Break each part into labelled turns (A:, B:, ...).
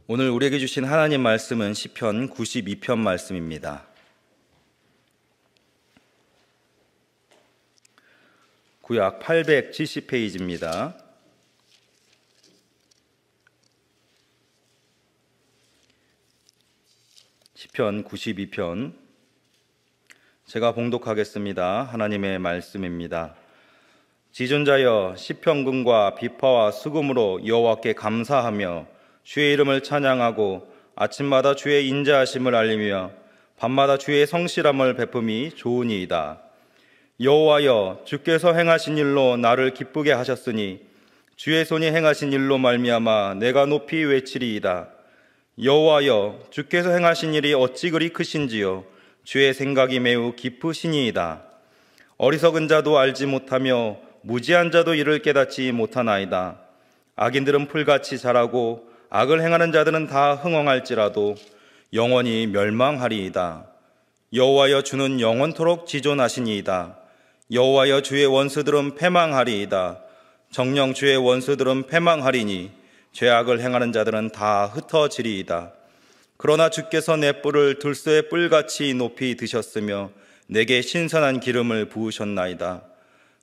A: 오늘 우리에게 주신 하나님 말씀은 시편 92편 말씀입니다. 구약 870페이지입니다. 시편 92편 제가 봉독하겠습니다. 하나님의 말씀입니다. 지존자여 시편금과 비파와 수금으로 여호와께 감사하며 주의 이름을 찬양하고 아침마다 주의 인자하심을 알리며 밤마다 주의 성실함을 베품이 좋으니이다. 여호와여 주께서 행하신 일로 나를 기쁘게 하셨으니 주의 손이 행하신 일로 말미암아 내가 높이 외치리이다. 여호와여 주께서 행하신 일이 어찌 그리 크신지요 주의 생각이 매우 깊으시니이다. 어리석은 자도 알지 못하며 무지한 자도 이를 깨닫지 못하나이다. 악인들은 풀같이 자라고 악을 행하는 자들은 다 흥황할지라도 영원히 멸망하리이다. 여호와여 주는 영원토록 지존하시니이다. 여호와여 주의 원수들은 패망하리이다. 정녕 주의 원수들은 패망하리니 죄악을 행하는 자들은 다 흩어지리이다. 그러나 주께서 내 뿔을 들소의 뿔같이 높이 드셨으며 내게 신선한 기름을 부으셨나이다.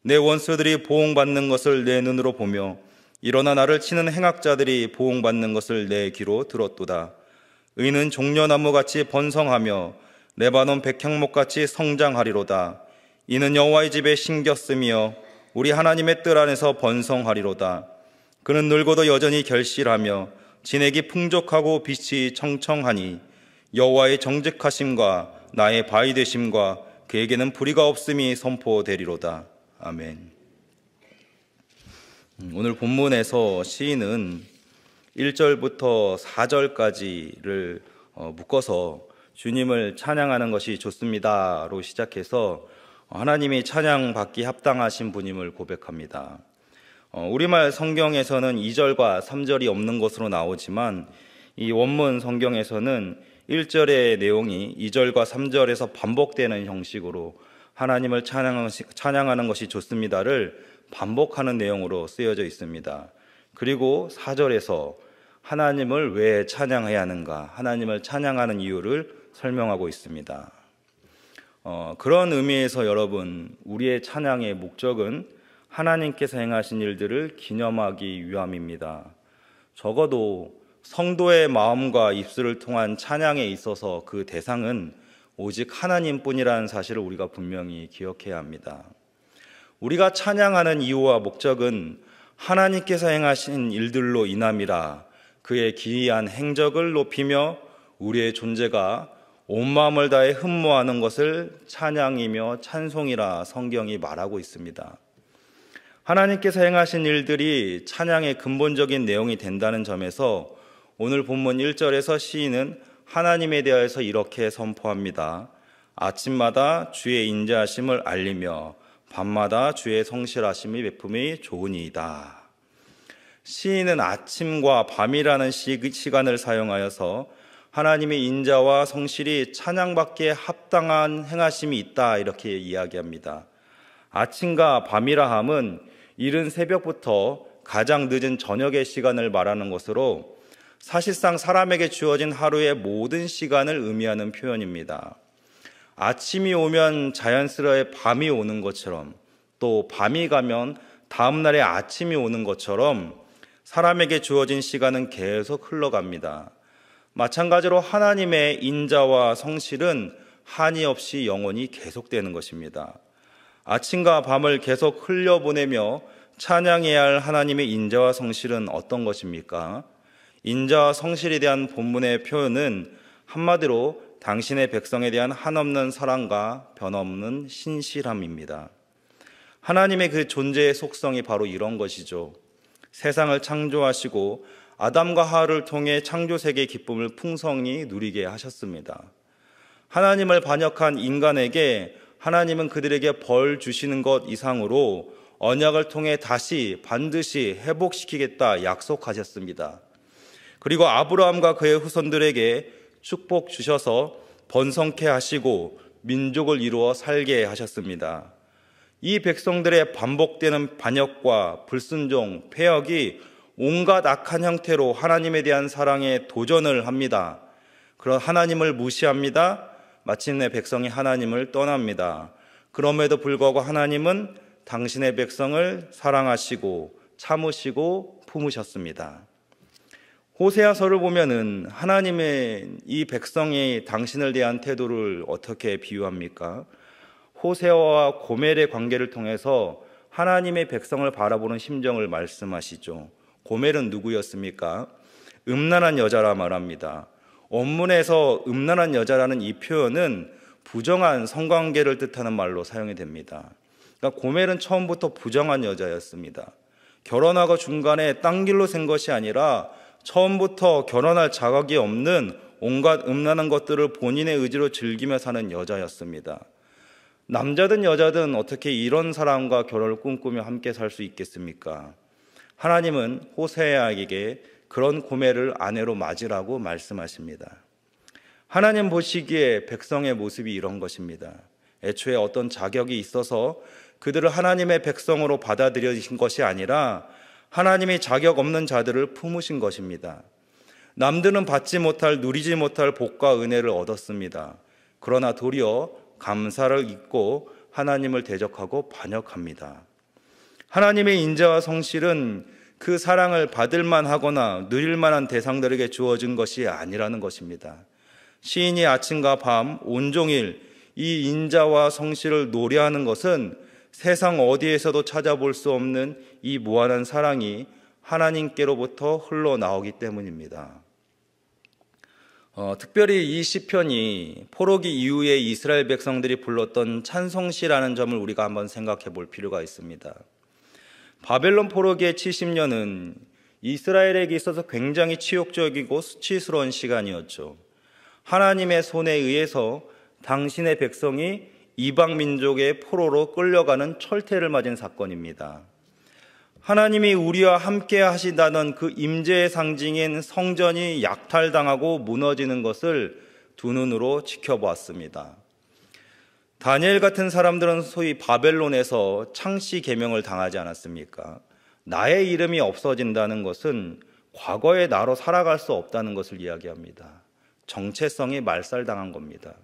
A: 내 원수들이 보응받는 것을 내 눈으로 보며 일어나 나를 치는 행악자들이 보응받는 것을 내 귀로 들었도다. 의는 종려나무같이 번성하며 레바논 백향목같이 성장하리로다. 이는 여호와의 집에 심겼으며 우리 하나님의 뜰 안에서 번성하리로다. 그는 늙어도 여전히 결실하며 진액이 풍족하고 빛이 청청하니 여호와의 정직하심과 나의 바위 되심과 그에게는 불의가 없음이 선포되리로다. 아멘. 오늘 본문에서 시인은 1절부터 4절까지를 묶어서 주님을 찬양하는 것이 좋습니다로 시작해서 하나님이 찬양받기 합당하신 분임을 고백합니다. 우리말 성경에서는 2절과 3절이 없는 것으로 나오지만 이 원문 성경에서는 1절의 내용이 2절과 3절에서 반복되는 형식으로 하나님을 찬양하는 것이 좋습니다를 반복하는 내용으로 쓰여져 있습니다. 그리고 4절에서 하나님을 왜 찬양해야 하는가, 하나님을 찬양하는 이유를 설명하고 있습니다. 그런 의미에서 여러분, 우리의 찬양의 목적은 하나님께서 행하신 일들을 기념하기 위함입니다. 적어도 성도의 마음과 입술을 통한 찬양에 있어서 그 대상은 오직 하나님뿐이라는 사실을 우리가 분명히 기억해야 합니다. 우리가 찬양하는 이유와 목적은 하나님께서 행하신 일들로 인함이라 그의 기이한 행적을 높이며 우리의 존재가 온 마음을 다해 흠모하는 것을 찬양이며 찬송이라 성경이 말하고 있습니다. 하나님께서 행하신 일들이 찬양의 근본적인 내용이 된다는 점에서 오늘 본문 1절에서 시인은 하나님에 대해서 이렇게 선포합니다. 아침마다 주의 인자하심을 알리며 밤마다 주의 성실하심이 베품이 좋으니이다. 시인은 아침과 밤이라는 시간을 사용하여서 하나님의 인자와 성실이 찬양받기에 합당한 행하심이 있다 이렇게 이야기합니다. 아침과 밤이라 함은 이른 새벽부터 가장 늦은 저녁의 시간을 말하는 것으로 사실상 사람에게 주어진 하루의 모든 시간을 의미하는 표현입니다. 아침이 오면 자연스레 밤이 오는 것처럼 또 밤이 가면 다음 날에 아침이 오는 것처럼 사람에게 주어진 시간은 계속 흘러갑니다. 마찬가지로 하나님의 인자와 성실은 한이 없이 영원히 계속되는 것입니다. 아침과 밤을 계속 흘려보내며 찬양해야 할 하나님의 인자와 성실은 어떤 것입니까? 인자와 성실에 대한 본문의 표현은 한마디로 당신의 백성에 대한 한없는 사랑과 변함없는 신실함입니다. 하나님의 그 존재의 속성이 바로 이런 것이죠. 세상을 창조하시고 아담과 하와를 통해 창조세계의 기쁨을 풍성히 누리게 하셨습니다. 하나님을 반역한 인간에게 하나님은 그들에게 벌 주시는 것 이상으로 언약을 통해 다시 반드시 회복시키겠다 약속하셨습니다. 그리고 아브라함과 그의 후손들에게 축복 주셔서 번성케 하시고 민족을 이루어 살게 하셨습니다. 이 백성들의 반복되는 반역과 불순종, 패역이 온갖 악한 형태로 하나님에 대한 사랑에 도전을 합니다. 그런 하나님을 무시합니다. 마침내 백성이 하나님을 떠납니다. 그럼에도 불구하고 하나님은 당신의 백성을 사랑하시고 참으시고 품으셨습니다. 호세아서를 보면은 하나님의 이 백성이 당신을 대한 태도를 어떻게 비유합니까? 호세아와 고멜의 관계를 통해서 하나님의 백성을 바라보는 심정을 말씀하시죠. 고멜은 누구였습니까? 음란한 여자라 말합니다. 원문에서 음란한 여자라는 이 표현은 부정한 성관계를 뜻하는 말로 사용이 됩니다. 그러니까 고멜은 처음부터 부정한 여자였습니다. 결혼하고 중간에 딴 길로 샌 것이 아니라 처음부터 결혼할 자격이 없는 온갖 음란한 것들을 본인의 의지로 즐기며 사는 여자였습니다. 남자든 여자든 어떻게 이런 사람과 결혼을 꿈꾸며 함께 살 수 있겠습니까? 하나님은 호세아에게 그런 고멜을 아내로 맞으라고 말씀하십니다. 하나님 보시기에 백성의 모습이 이런 것입니다. 애초에 어떤 자격이 있어서 그들을 하나님의 백성으로 받아들여진 것이 아니라 하나님이 자격 없는 자들을 품으신 것입니다. 남들은 받지 못할, 누리지 못할 복과 은혜를 얻었습니다. 그러나 도리어 감사를 잊고 하나님을 대적하고 반역합니다. 하나님의 인자와 성실은 그 사랑을 받을 만하거나 누릴 만한 대상들에게 주어진 것이 아니라는 것입니다. 시인이 아침과 밤 온종일 이 인자와 성실을 노래하는 것은 세상 어디에서도 찾아볼 수 없는 이 무한한 사랑이 하나님께로부터 흘러나오기 때문입니다. 특별히 이 시편이 포로기 이후에 이스라엘 백성들이 불렀던 찬송시라는 점을 우리가 한번 생각해 볼 필요가 있습니다. 바벨론 포로기의 70년은 이스라엘에게 있어서 굉장히 치욕적이고 수치스러운 시간이었죠. 하나님의 손에 의해서 당신의 백성이 이방 민족의 포로로 끌려가는 철퇴를 맞은 사건입니다. 하나님이 우리와 함께 하시다는 그 임재의 상징인 성전이 약탈당하고 무너지는 것을 두 눈으로 지켜보았습니다. 다니엘 같은 사람들은 소위 바벨론에서 창씨 계명을 당하지 않았습니까? 나의 이름이 없어진다는 것은 과거의 나로 살아갈 수 없다는 것을 이야기합니다. 정체성이 말살당한 겁니다.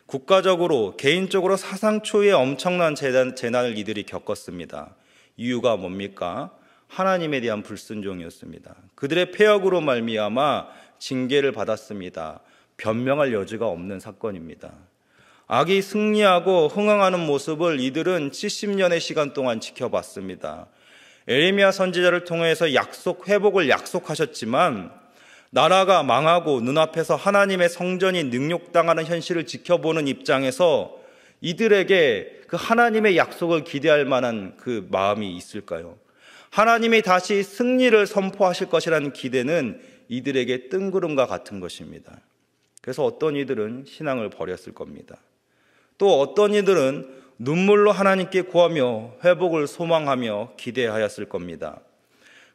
A: 국가적으로, 개인적으로 사상 초유의 엄청난 재난을 이들이 겪었습니다. 이유가 뭡니까? 하나님에 대한 불순종이었습니다. 그들의 폐역으로 말미암아 징계를 받았습니다. 변명할 여지가 없는 사건입니다. 악이 승리하고 흥황하는 모습을 이들은 70년의 시간 동안 지켜봤습니다. 에레미야 선지자를 통해서 회복을 약속하셨지만 나라가 망하고 눈앞에서 하나님의 성전이 능욕당하는 현실을 지켜보는 입장에서 이들에게 그 하나님의 약속을 기대할 만한 그 마음이 있을까요? 하나님이 다시 승리를 선포하실 것이라는 기대는 이들에게 뜬구름과 같은 것입니다. 그래서 어떤 이들은 신앙을 버렸을 겁니다. 또 어떤 이들은 눈물로 하나님께 구하며 회복을 소망하며 기대하였을 겁니다.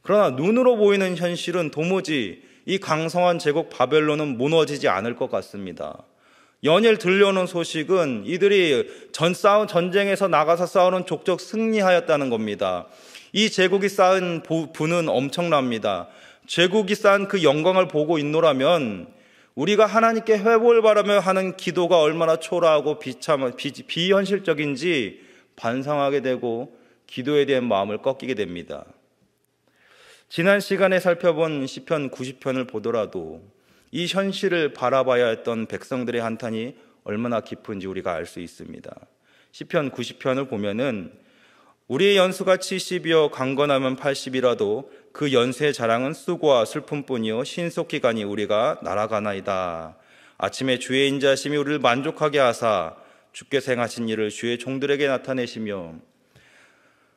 A: 그러나 눈으로 보이는 현실은 도무지 이 강성한 제국 바벨론은 무너지지 않을 것 같습니다. 연일 들려오는 소식은 이들이 전쟁에서 나가서 싸우는 족적 승리하였다는 겁니다. 이 제국이 쌓은 부는 엄청납니다. 제국이 쌓은 그 영광을 보고 있노라면 우리가 하나님께 회복을 바라며 하는 기도가 얼마나 초라하고 비현실적인지 반성하게 되고 기도에 대한 마음을 꺾이게 됩니다. 지난 시간에 살펴본 시편 90편을 보더라도 이 현실을 바라봐야 했던 백성들의 한탄이 얼마나 깊은지 우리가 알 수 있습니다. 시편 90편을 보면은 우리의 연수가 70이요 강건하면 80이라도 그 연수의 자랑은 수고와 슬픔뿐이요 신속히 가니 우리가 날아가나이다. 아침에 주의 인자심이 우리를 만족하게 하사 주께서 행하신 일을 주의 종들에게 나타내시며.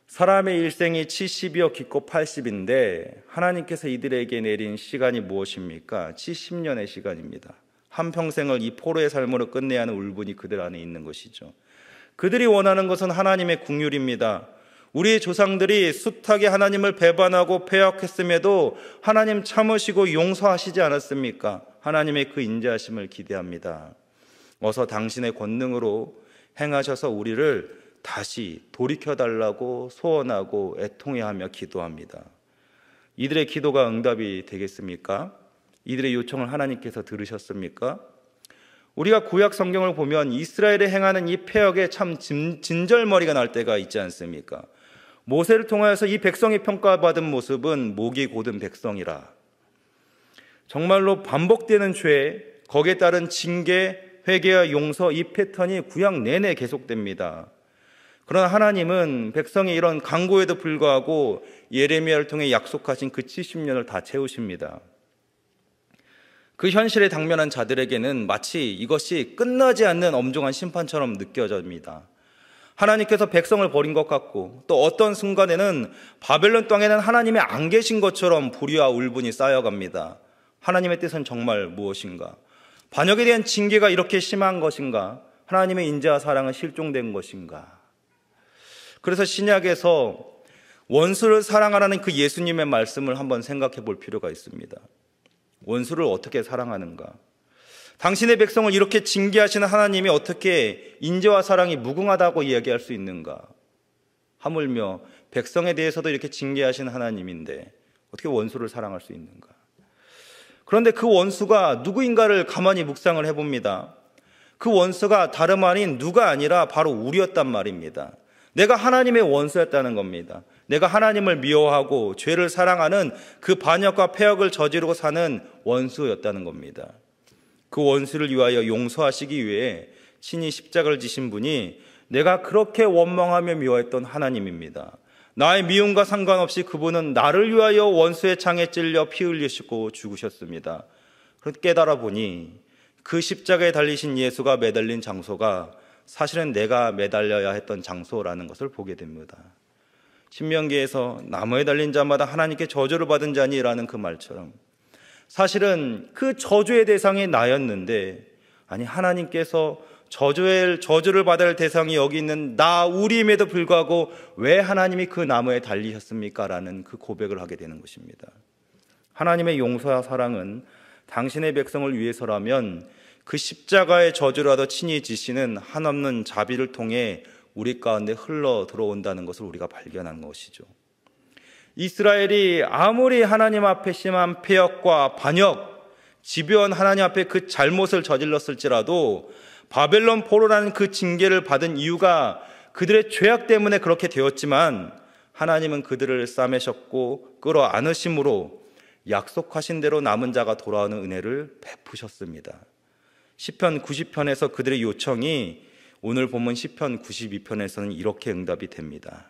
A: 사람의 일생이 70이요 깊고 80인데 하나님께서 이들에게 내린 시간이 무엇입니까? 70년의 시간입니다. 한평생을 이 포로의 삶으로 끝내야 하는 울분이 그들 안에 있는 것이죠. 그들이 원하는 것은 하나님의 긍휼입니다. 우리 조상들이 숱하게 하나님을 배반하고 패역했음에도 하나님 참으시고 용서하시지 않았습니까? 하나님의 그 인자하심을 기대합니다. 어서 당신의 권능으로 행하셔서 우리를 다시 돌이켜달라고 소원하고 애통해하며 기도합니다. 이들의 기도가 응답이 되겠습니까? 이들의 요청을 하나님께서 들으셨습니까? 우리가 구약 성경을 보면 이스라엘이 행하는 이 패역에 참 진절머리가 날 때가 있지 않습니까? 모세를 통하여서 이 백성이 평가받은 모습은 목이 곧은 백성이라. 정말로 반복되는 죄, 거기에 따른 징계, 회개와 용서, 이 패턴이 구약 내내 계속됩니다. 그러나 하나님은 백성이 이런 강고에도 불구하고 예레미야를 통해 약속하신 그 70년을 다 채우십니다. 그 현실에 당면한 자들에게는 마치 이것이 끝나지 않는 엄중한 심판처럼 느껴집니다. 하나님께서 백성을 버린 것 같고, 또 어떤 순간에는 바벨론 땅에는 하나님이 안 계신 것처럼 불의와 울분이 쌓여갑니다. 하나님의 뜻은 정말 무엇인가? 반역에 대한 징계가 이렇게 심한 것인가? 하나님의 인자와 사랑은 실종된 것인가? 그래서 신약에서 원수를 사랑하라는 그 예수님의 말씀을 한번 생각해 볼 필요가 있습니다. 원수를 어떻게 사랑하는가? 당신의 백성을 이렇게 징계하시는 하나님이 어떻게 인자와 사랑이 무궁하다고 이야기할 수 있는가? 하물며 백성에 대해서도 이렇게 징계하시는 하나님인데 어떻게 원수를 사랑할 수 있는가? 그런데 그 원수가 누구인가를 가만히 묵상을 해봅니다. 그 원수가 다름 아닌 누가 아니라 바로 우리였단 말입니다. 내가 하나님의 원수였다는 겁니다. 내가 하나님을 미워하고 죄를 사랑하는 그 반역과 패역을 저지르고 사는 원수였다는 겁니다. 그 원수를 위하여 용서하시기 위해 친히 십자가를 지신 분이 내가 그렇게 원망하며 미워했던 하나님입니다. 나의 미움과 상관없이 그분은 나를 위하여 원수의 창에 찔려 피 흘리시고 죽으셨습니다. 그렇게 깨달아 보니 그 십자가에 달리신 예수가 매달린 장소가 사실은 내가 매달려야 했던 장소라는 것을 보게 됩니다. 신명기에서 나무에 달린 자마다 하나님께 저주를 받은 자니라는 그 말처럼 사실은 그 저주의 대상이 나였는데, 아니 하나님께서 저주를 받아야 할 대상이 여기 있는 나 우리임에도 불구하고 왜 하나님이 그 나무에 달리셨습니까? 라는 그 고백을 하게 되는 것입니다. 하나님의 용서와 사랑은 당신의 백성을 위해서라면 그 십자가의 저주라도 친히 지시는 한없는 자비를 통해 우리 가운데 흘러 들어온다는 것을 우리가 발견한 것이죠. 이스라엘이 아무리 하나님 앞에 심한 패역과 반역, 집요한 하나님 앞에 그 잘못을 저질렀을지라도 바벨론 포로라는 그 징계를 받은 이유가 그들의 죄악 때문에 그렇게 되었지만 하나님은 그들을 싸매셨고 끌어안으심으로 약속하신 대로 남은 자가 돌아오는 은혜를 베푸셨습니다. 시편 90편에서 그들의 요청이 오늘 본문 시편 92편에서는 이렇게 응답이 됩니다.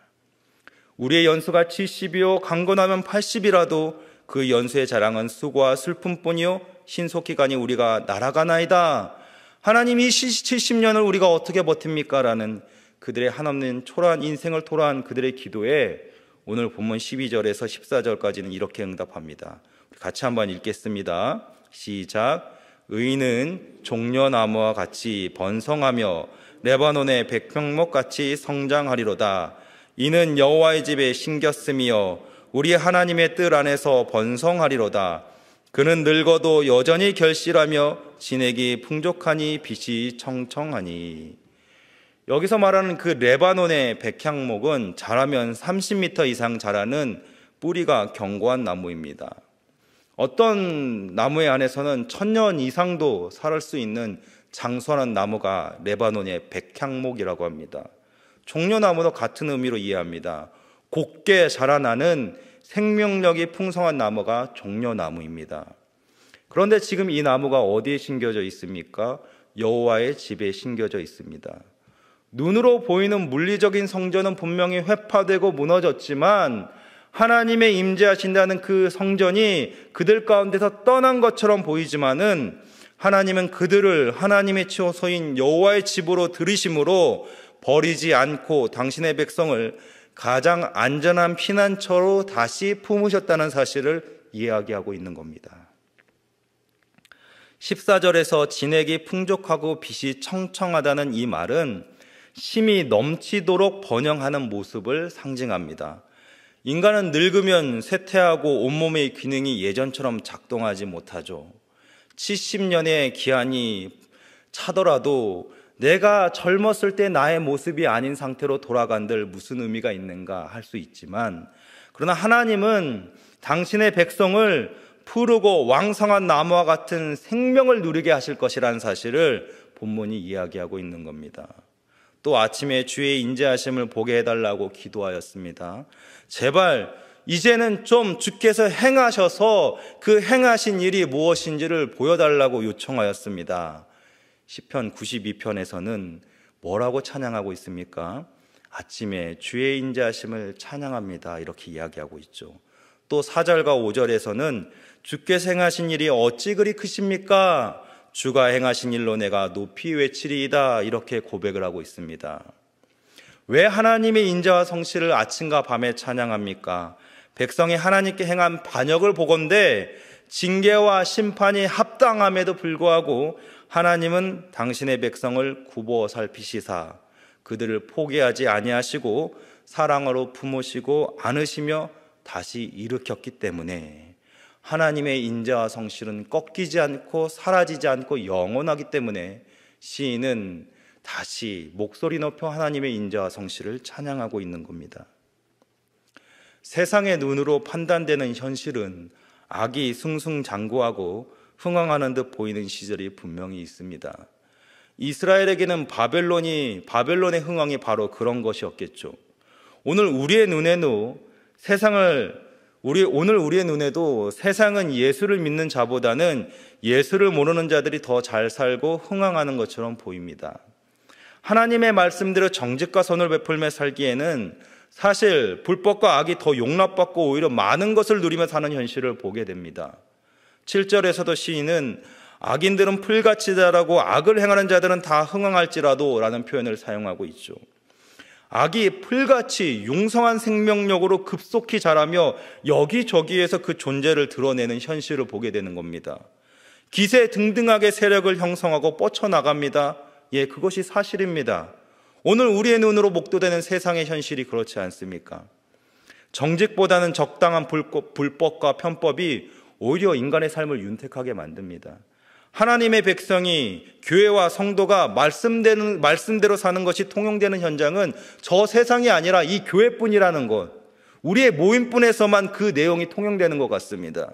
A: 우리의 연수가 70이요 강건하면 80이라도 그 연수의 자랑은 수고와 슬픔뿐이요 신속히 가니 우리가 날아가나이다. 하나님이 70년을 우리가 어떻게 버팁니까? 라는 그들의 한없는 초라한 인생을 토로한 그들의 기도에 오늘 본문 12절에서 14절까지는 이렇게 응답합니다. 같이 한번 읽겠습니다. 시작. 의인은 종려나무와 같이 번성하며 레바논의 백향목같이 성장하리로다. 이는 여호와의 집에 심겼으며 우리 하나님의 뜰 안에서 번성하리로다. 그는 늙어도 여전히 결실하며 진액이 풍족하니 빛이 청청하니. 여기서 말하는 그 레바논의 백향목은 자라면 30m 이상 자라는 뿌리가 견고한 나무입니다. 어떤 나무의 안에서는 1000년 이상도 살 수 있는 장수한 나무가 레바논의 백향목이라고 합니다. 종려나무도 같은 의미로 이해합니다. 곱게 자라나는 생명력이 풍성한 나무가 종려나무입니다. 그런데 지금 이 나무가 어디에 심겨져 있습니까? 여호와의 집에 심겨져 있습니다. 눈으로 보이는 물리적인 성전은 분명히 회파되고 무너졌지만 하나님의 임재하신다는 그 성전이 그들 가운데서 떠난 것처럼 보이지만은 하나님은 그들을 하나님의 처소인 여호와의 집으로 들이심으로 버리지 않고 당신의 백성을 가장 안전한 피난처로 다시 품으셨다는 사실을 이야기하고 있는 겁니다. 14절에서 진액이 풍족하고 빛이 청청하다는 이 말은 힘이 넘치도록 번영하는 모습을 상징합니다. 인간은 늙으면 쇠퇴하고 온몸의 기능이 예전처럼 작동하지 못하죠. 70년의 기한이 차더라도 내가 젊었을 때 나의 모습이 아닌 상태로 돌아간들 무슨 의미가 있는가 할 수 있지만, 그러나 하나님은 당신의 백성을 푸르고 왕성한 나무와 같은 생명을 누리게 하실 것이라는 사실을 본문이 이야기하고 있는 겁니다. 또 아침에 주의 인자하심을 보게 해달라고 기도하였습니다. 제발 이제는 좀 주께서 행하셔서 그 행하신 일이 무엇인지를 보여달라고 요청하였습니다. 시편 92편에서는 뭐라고 찬양하고 있습니까? 아침에 주의 인자하심을 찬양합니다. 이렇게 이야기하고 있죠. 또 4절과 5절에서는 주께서 행하신 일이 어찌 그리 크십니까? 주가 행하신 일로 내가 높이 외치리이다. 이렇게 고백을 하고 있습니다. 왜 하나님의 인자와 성실을 아침과 밤에 찬양합니까? 백성이 하나님께 행한 반역을 보건대 징계와 심판이 합당함에도 불구하고 하나님은 당신의 백성을 굽어 살피시사 그들을 포기하지 아니하시고 사랑으로 품으시고 안으시며 다시 일으켰기 때문에 하나님의 인자와 성실은 꺾이지 않고 사라지지 않고 영원하기 때문에 시인은 다시 목소리 높여 하나님의 인자와 성실을 찬양하고 있는 겁니다. 세상의 눈으로 판단되는 현실은 악이 승승장구하고 흥황하는 듯 보이는 시절이 분명히 있습니다. 이스라엘에게는 바벨론의 흥황이 바로 그런 것이었겠죠. 오늘 우리의 눈에도 세상은 예수를 믿는 자보다는 예수를 모르는 자들이 더 잘 살고 흥황하는 것처럼 보입니다. 하나님의 말씀대로 정직과 선을 베풀며 살기에는 사실 불법과 악이 더 용납받고 오히려 많은 것을 누리며 사는 현실을 보게 됩니다. 7절에서도 시인은 악인들은 풀같이 자라고 악을 행하는 자들은 다 흥황할지라도 라는 표현을 사용하고 있죠. 악이 풀같이 융성한 생명력으로 급속히 자라며 여기저기에서 그 존재를 드러내는 현실을 보게 되는 겁니다. 기세등등하게 세력을 형성하고 뻗쳐나갑니다. 예, 그것이 사실입니다. 오늘 우리의 눈으로 목도되는 세상의 현실이 그렇지 않습니까? 정직보다는 적당한 불법과 편법이 오히려 인간의 삶을 윤택하게 만듭니다. 하나님의 백성이 교회와 성도가 말씀대로 사는 것이 통용되는 현장은 저 세상이 아니라 이 교회뿐이라는 것, 우리의 모임뿐에서만 그 내용이 통용되는 것 같습니다.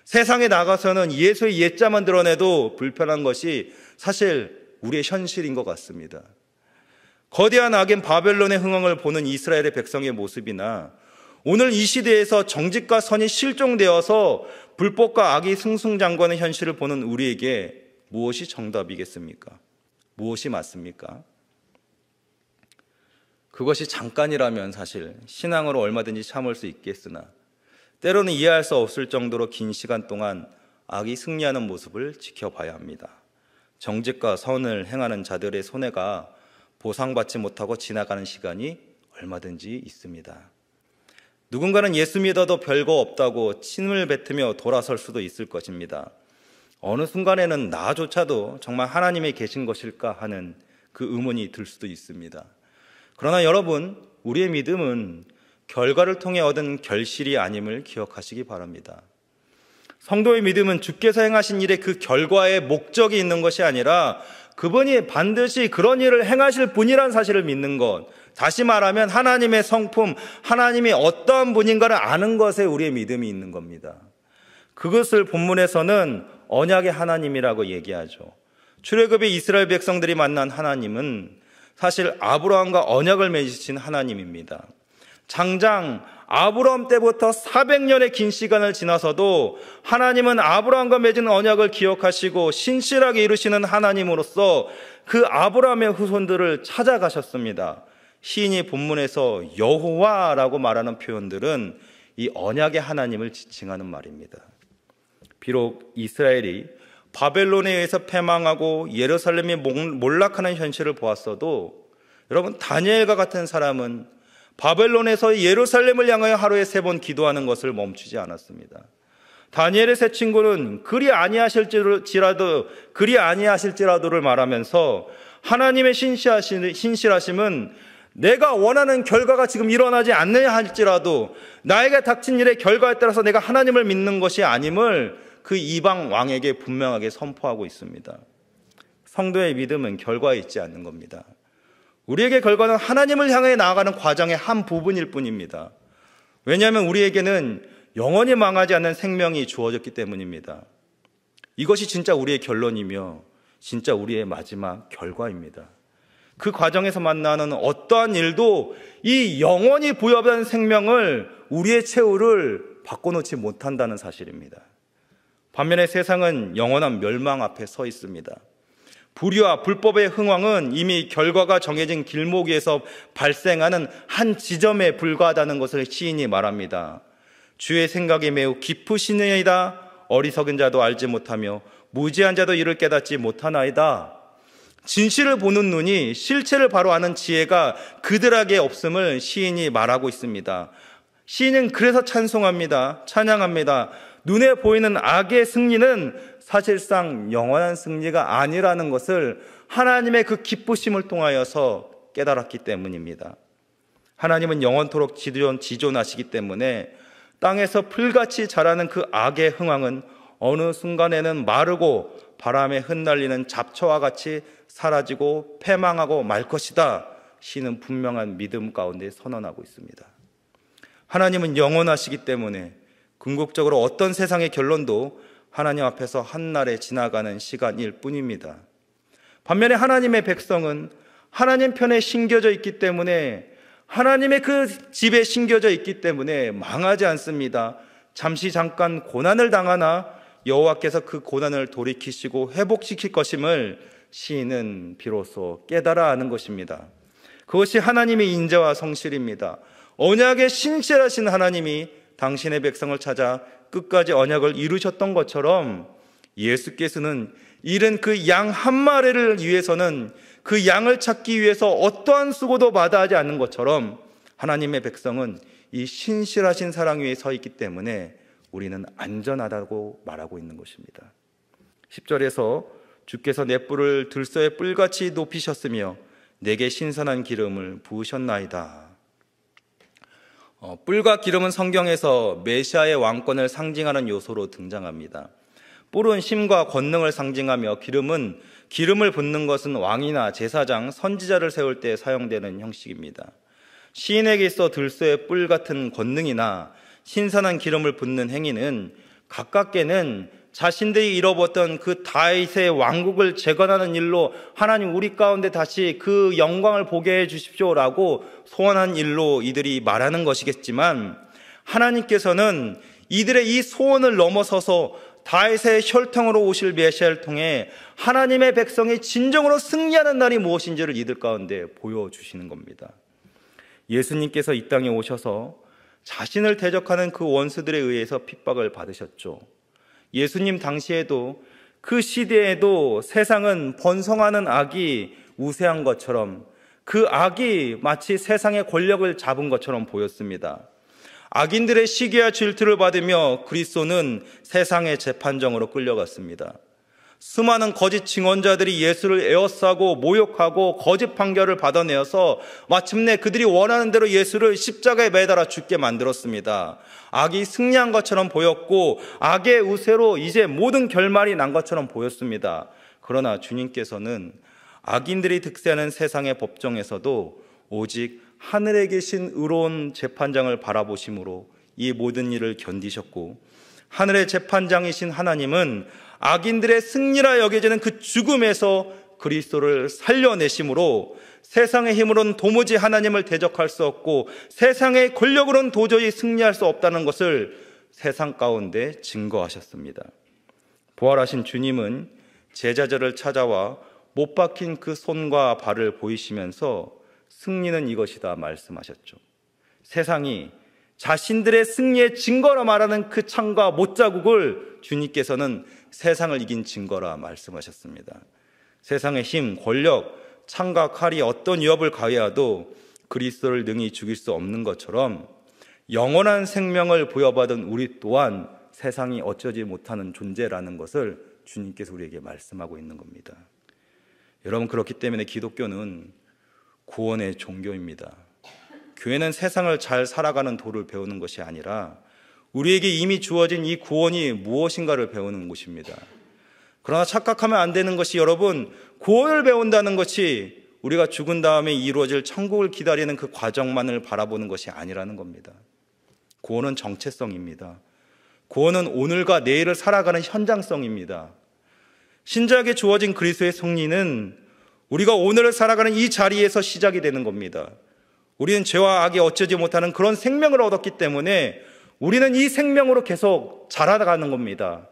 A: 세상에 나가서는 예수의 예자만 드러내도 불편한 것이 사실 우리의 현실인 것 같습니다. 거대한 악인 바벨론의 흥황을 보는 이스라엘의 백성의 모습이나 오늘 이 시대에서 정직과 선이 실종되어서 불법과 악이 승승장구하는 현실을 보는 우리에게 무엇이 정답이겠습니까? 무엇이 맞습니까? 그것이 잠깐이라면 사실 신앙으로 얼마든지 참을 수 있겠으나 때로는 이해할 수 없을 정도로 긴 시간 동안 악이 승리하는 모습을 지켜봐야 합니다. 정직과 선을 행하는 자들의 손해가 보상받지 못하고 지나가는 시간이 얼마든지 있습니다. 누군가는 예수 믿어도 별거 없다고 침을 뱉으며 돌아설 수도 있을 것입니다. 어느 순간에는 나조차도 정말 하나님이 계신 것일까 하는 그 의문이 들 수도 있습니다. 그러나 여러분, 우리의 믿음은 결과를 통해 얻은 결실이 아님을 기억하시기 바랍니다. 성도의 믿음은 주께서 행하신 일의 그 결과에 목적이 있는 것이 아니라 그분이 반드시 그런 일을 행하실 분이라는 사실을 믿는 것, 다시 말하면 하나님의 성품, 하나님이 어떠한 분인가를 아는 것에 우리의 믿음이 있는 겁니다. 그것을 본문에서는 언약의 하나님이라고 얘기하죠. 출애굽의 이스라엘 백성들이 만난 하나님은 사실 아브라함과 언약을 맺으신 하나님입니다. 장장 아브라함 때부터 400년의 긴 시간을 지나서도 하나님은 아브라함과 맺은 언약을 기억하시고 신실하게 이루시는 하나님으로서 그 아브라함의 후손들을 찾아가셨습니다. 시인이 본문에서 여호와라고 말하는 표현들은 이 언약의 하나님을 지칭하는 말입니다. 비록 이스라엘이 바벨론에 의해서 패망하고 예루살렘이 몰락하는 현실을 보았어도 여러분, 다니엘과 같은 사람은 바벨론에서 예루살렘을 향하여 하루에 3번 기도하는 것을 멈추지 않았습니다. 다니엘의 세 친구는 그리 아니하실지라도를 말하면서 하나님의 신실하심은 내가 원하는 결과가 지금 일어나지 않느냐 할지라도 나에게 닥친 일의 결과에 따라서 내가 하나님을 믿는 것이 아님을 그 이방 왕에게 분명하게 선포하고 있습니다. 성도의 믿음은 결과에 있지 않는 겁니다. 우리에게 결과는 하나님을 향해 나아가는 과정의 한 부분일 뿐입니다. 왜냐하면 우리에게는 영원히 망하지 않는 생명이 주어졌기 때문입니다. 이것이 진짜 우리의 결론이며 진짜 우리의 마지막 결과입니다. 그 과정에서 만나는 어떠한 일도 이 영원히 부여된 생명을, 우리의 최후를 바꿔놓지 못한다는 사실입니다. 반면에 세상은 영원한 멸망 앞에 서 있습니다. 불의와 불법의 흥황은 이미 결과가 정해진 길목에서 발생하는 한 지점에 불과하다는 것을 시인이 말합니다. 주의 생각이 매우 깊으시니이다. 어리석은 자도 알지 못하며 무지한 자도 이를 깨닫지 못하나이다. 진실을 보는 눈이 실체를 바로 아는 지혜가 그들에게 없음을 시인이 말하고 있습니다. 시인은 그래서 찬송합니다. 찬양합니다. 눈에 보이는 악의 승리는 사실상 영원한 승리가 아니라는 것을 하나님의 그 기쁘심을 통하여서 깨달았기 때문입니다. 하나님은 영원토록 지존하시기 때문에 땅에서 풀같이 자라는 그 악의 흥황은 어느 순간에는 마르고 바람에 흩날리는 잡초와 같이 사라지고 패망하고 말 것이다. 시는 분명한 믿음 가운데 선언하고 있습니다. 하나님은 영원하시기 때문에 궁극적으로 어떤 세상의 결론도 하나님 앞에서 한날에 지나가는 시간일 뿐입니다. 반면에 하나님의 백성은 하나님 편에 신겨져 있기 때문에, 하나님의 그 집에 신겨져 있기 때문에 망하지 않습니다. 잠시 잠깐 고난을 당하나 여호와께서 그 고난을 돌이키시고 회복시킬 것임을 시인은 비로소 깨달아 아는 것입니다. 그것이 하나님의 인자와 성실입니다. 언약의 신실하신 하나님이 당신의 백성을 찾아 끝까지 언약을 이루셨던 것처럼 예수께서는 잃은 그 양 한 마리를 위해서는, 그 양을 찾기 위해서 어떠한 수고도 마다하지 않는 것처럼 하나님의 백성은 이 신실하신 사랑 위에 서 있기 때문에 우리는 안전하다고 말하고 있는 것입니다. 10절에서 주께서 내 뿔을 들소의 뿔같이 높이셨으며 내게 신선한 기름을 부으셨나이다. 뿔과 기름은 성경에서 메시아의 왕권을 상징하는 요소로 등장합니다. 뿔은 힘과 권능을 상징하며 기름을 붓는 것은 왕이나 제사장, 선지자를 세울 때 사용되는 형식입니다. 시인에게 있어 들소의 뿔 같은 권능이나 신선한 기름을 붓는 행위는 가깝게는 자신들이 잃어버렸던 그 다윗의 왕국을 재건하는 일로 하나님 우리 가운데 다시 그 영광을 보게 해 주십시오라고 소원한 일로 이들이 말하는 것이겠지만, 하나님께서는 이들의 이 소원을 넘어서서 다윗의 혈통으로 오실 메시아를 통해 하나님의 백성이 진정으로 승리하는 날이 무엇인지를 이들 가운데 보여주시는 겁니다. 예수님께서 이 땅에 오셔서 자신을 대적하는 그 원수들에 의해서 핍박을 받으셨죠. 예수님 당시에도, 그 시대에도 세상은 번성하는 악이 우세한 것처럼, 그 악이 마치 세상의 권력을 잡은 것처럼 보였습니다. 악인들의 시기와 질투를 받으며 그리스도는 세상의 재판정으로 끌려갔습니다. 수많은 거짓 증언자들이 예수를 에워싸고 모욕하고 거짓 판결을 받아내어서 마침내 그들이 원하는 대로 예수를 십자가에 매달아 죽게 만들었습니다. 악이 승리한 것처럼 보였고 악의 우세로 이제 모든 결말이 난 것처럼 보였습니다. 그러나 주님께서는 악인들이 득세하는 세상의 법정에서도 오직 하늘에 계신 의로운 재판장을 바라보심으로 이 모든 일을 견디셨고, 하늘의 재판장이신 하나님은 악인들의 승리라 여겨지는 그 죽음에서 그리스도를 살려내심으로 세상의 힘으로는 도무지 하나님을 대적할 수 없고 세상의 권력으로는 도저히 승리할 수 없다는 것을 세상 가운데 증거하셨습니다. 부활하신 주님은 제자들을 찾아와 못 박힌 그 손과 발을 보이시면서 승리는 이것이다 말씀하셨죠. 세상이 자신들의 승리의 증거라 말하는 그 창과 못자국을 주님께서는 세상을 이긴 증거라 말씀하셨습니다. 세상의 힘, 권력, 창과 칼이 어떤 위협을 가해하도 그리스도를 능히 죽일 수 없는 것처럼 영원한 생명을 부여받은 우리 또한 세상이 어쩌지 못하는 존재라는 것을 주님께서 우리에게 말씀하고 있는 겁니다. 여러분, 그렇기 때문에 기독교는 구원의 종교입니다. 교회는 세상을 잘 살아가는 도를 배우는 것이 아니라 우리에게 이미 주어진 이 구원이 무엇인가를 배우는 곳입니다. 그러나 착각하면 안 되는 것이, 여러분, 구원을 배운다는 것이 우리가 죽은 다음에 이루어질 천국을 기다리는 그 과정만을 바라보는 것이 아니라는 겁니다. 구원은 정체성입니다. 구원은 오늘과 내일을 살아가는 현장성입니다. 신자에게 주어진 그리스도의 승리는 우리가 오늘을 살아가는 이 자리에서 시작이 되는 겁니다. 우리는 죄와 악에 어쩌지 못하는 그런 생명을 얻었기 때문에 우리는 이 생명으로 계속 자라나가는 겁니다.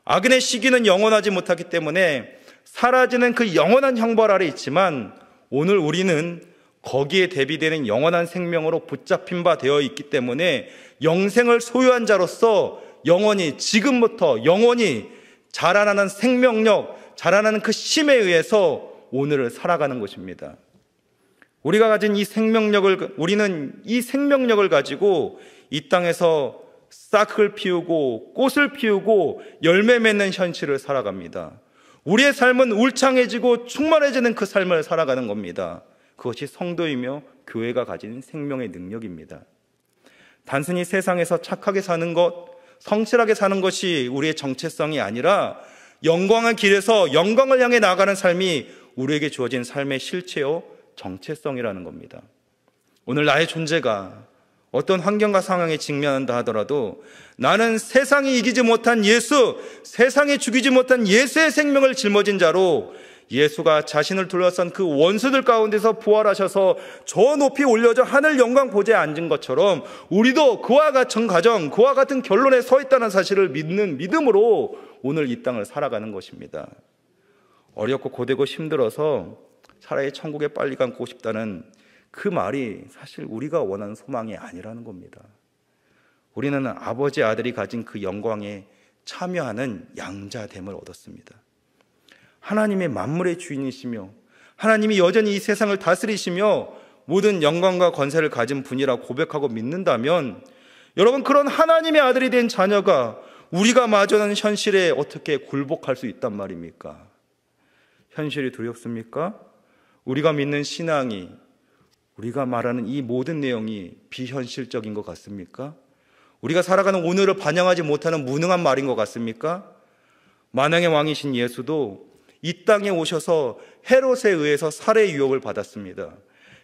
A: 악인의 시기는 영원하지 못하기 때문에 사라지는 그 영원한 형벌 아래 있지만 오늘 우리는 거기에 대비되는 영원한 생명으로 붙잡힌 바 되어 있기 때문에 영생을 소유한 자로서 영원히, 지금부터 영원히 자라나는 생명력, 자라나는 그 힘에 의해서 오늘을 살아가는 것입니다. 우리가 가진 이 생명력을, 우리는 이 생명력을 가지고 이 땅에서 싹을 피우고 꽃을 피우고 열매 맺는 현실을 살아갑니다. 우리의 삶은 울창해지고 충만해지는 그 삶을 살아가는 겁니다. 그것이 성도이며 교회가 가진 생명의 능력입니다. 단순히 세상에서 착하게 사는 것, 성실하게 사는 것이 우리의 정체성이 아니라 영광의 길에서 영광을 향해 나아가는 삶이 우리에게 주어진 삶의 실체요 정체성이라는 겁니다. 오늘 나의 존재가 어떤 환경과 상황에 직면한다 하더라도 나는 세상이 이기지 못한 예수, 세상이 죽이지 못한 예수의 생명을 짊어진 자로 예수가 자신을 둘러싼 그 원수들 가운데서 부활하셔서 저 높이 올려져 하늘 영광 보좌에 앉은 것처럼 우리도 그와 같은 가정, 그와 같은 결론에 서 있다는 사실을 믿는 믿음으로 오늘 이 땅을 살아가는 것입니다. 어렵고 고되고 힘들어서 차라리 천국에 빨리 가고 싶다는 그 말이 사실 우리가 원하는 소망이 아니라는 겁니다. 우리는 아버지 아들이 가진 그 영광에 참여하는 양자됨을 얻었습니다. 하나님의 만물의 주인이시며 하나님이 여전히 이 세상을 다스리시며 모든 영광과 권세를 가진 분이라 고백하고 믿는다면 여러분, 그런 하나님의 아들이 된 자녀가 우리가 마주하는 현실에 어떻게 굴복할 수 있단 말입니까? 현실이 두렵습니까? 우리가 믿는 신앙이, 우리가 말하는 이 모든 내용이 비현실적인 것 같습니까? 우리가 살아가는 오늘을 반영하지 못하는 무능한 말인 것 같습니까? 만왕의 왕이신 예수도 이 땅에 오셔서 헤롯에 의해서 살해 유혹을 받았습니다.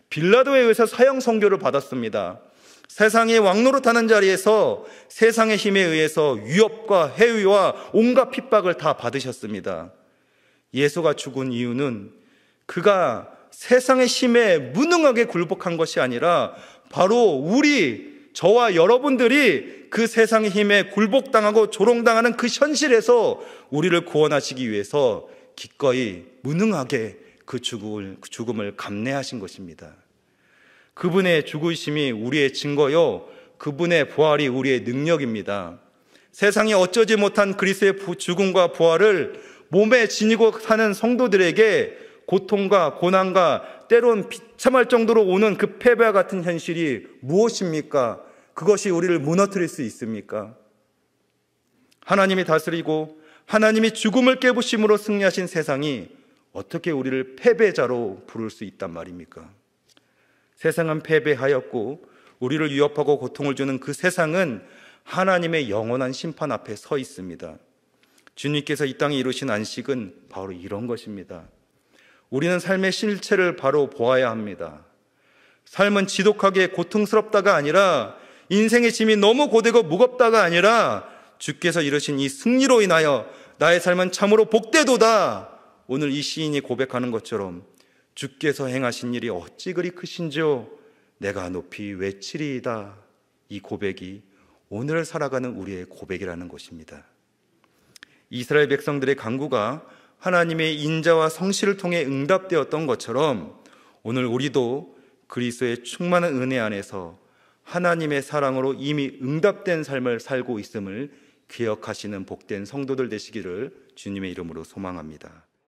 A: 빌라도에 의해서 사형 선고를 받았습니다. 세상의 왕노릇하는 자리에서 세상의 힘에 의해서 위협과 해위와 온갖 핍박을 다 받으셨습니다. 예수가 죽은 이유는 그가 세상의 힘에 무능하게 굴복한 것이 아니라 바로 저와 여러분들이 그 세상의 힘에 굴복당하고 조롱당하는 그 현실에서 우리를 구원하시기 위해서 기꺼이 무능하게 그 죽음을 감내하신 것입니다. 그분의 죽으심이 우리의 증거요, 그분의 부활이 우리의 능력입니다. 세상이 어쩌지 못한 그리스도의 죽음과 부활을 몸에 지니고 사는 성도들에게 고통과 고난과 때론 비참할 정도로 오는 그 패배와 같은 현실이 무엇입니까? 그것이 우리를 무너뜨릴 수 있습니까? 하나님이 다스리고 하나님이 죽음을 깨부심으로 승리하신 세상이 어떻게 우리를 패배자로 부를 수 있단 말입니까? 세상은 패배하였고 우리를 위협하고 고통을 주는 그 세상은 하나님의 영원한 심판 앞에 서 있습니다. 주님께서 이 땅에 이루신 안식은 바로 이런 것입니다. 우리는 삶의 실체를 바로 보아야 합니다. 삶은 지독하게 고통스럽다가 아니라 인생의 짐이 너무 고되고 무겁다가 아니라 주께서 이루신 이 승리로 인하여 나의 삶은 참으로 복되도다. 오늘 이 시인이 고백하는 것처럼 주께서 행하신 일이 어찌 그리 크신지요 내가 높이 외치리이다. 이 고백이 오늘 살아가는 우리의 고백이라는 것입니다. 이스라엘 백성들의 간구가 하나님의 인자와 성실을 통해 응답되었던 것처럼 오늘 우리도 그리스도의 충만한 은혜 안에서 하나님의 사랑으로 이미 응답된 삶을 살고 있음을 기억하시는 복된 성도들 되시기를 주님의 이름으로 소망합니다.